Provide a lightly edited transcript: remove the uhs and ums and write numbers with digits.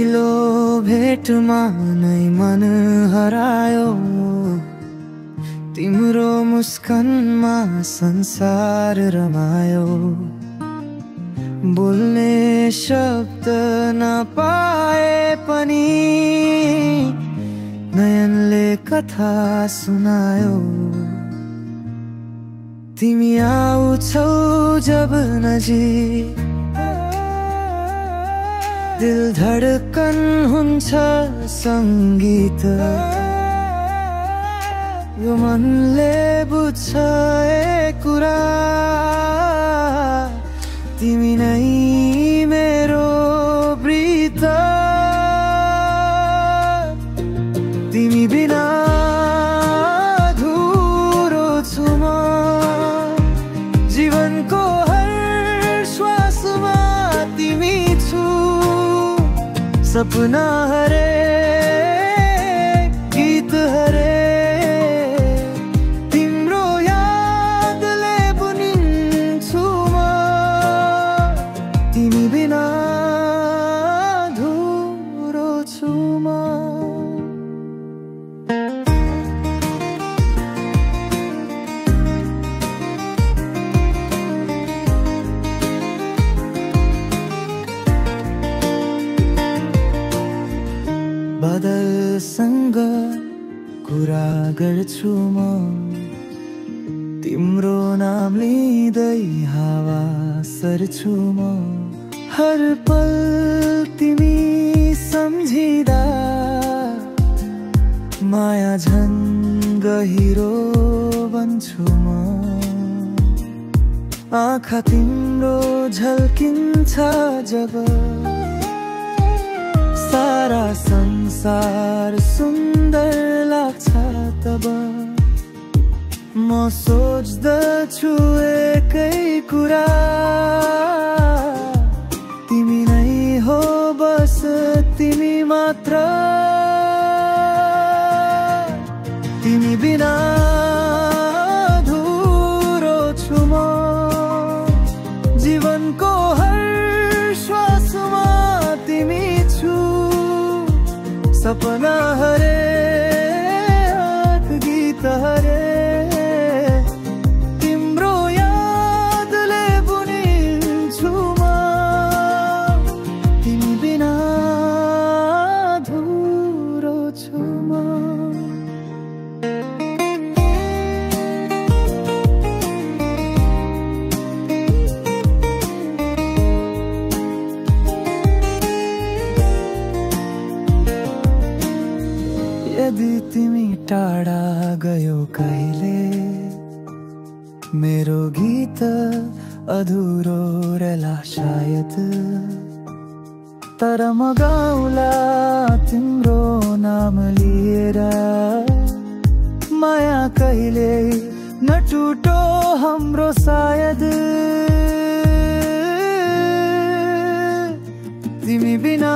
पहिलो भेटमा नै मन हरायो, तिम्रो मुस्कानमा संसार रमायो। बोल्ने शब्द नपाए पनि नयनले कथा सुनायो। तिमी आउँछौ जब नजिक, दिल धडकन हुन्छ संगीत। यो मनले बुझ्छ एक कुरा, तिमी नै मेरो प्रीत। तिमी बिना अधुरो छु म, जीवनको हर श्वासमा तिमी छु। सपना हरे गीत हरे, तिम्रो यादले बुनिन्छु म। तिमी बिना अधुरो छु म। बादलसँग कुरा गर्छु म, तिम्रो नाम लिँदै हावा सर्छु म। हर पल तिमी सम्झिँदा माया झन् गहिरो बन्छु म। आँखा तिम्रो झल्किन्छ जब, सारा संसार सुन्दर लाग्छ तब। म सोच्दछु एकै कुरा, तिमी नै हो बस तिमी मात्र। तिमी बिना अधुरो छु म, जीवनको हर श्वासमा तिमी छु। सपना हरे गीत हरे, तिम्रो यादले बुनिन्छु म। तिमी बिना अधुरो छु म। यदि तिमी टाढा गयो कहिले, मेरो गीत अधुरो रहला सायद। तर म गाउँला तिम्रो नाम लिएर, माया कहिले नटुटो हाम्रो सायद। तिमी बिना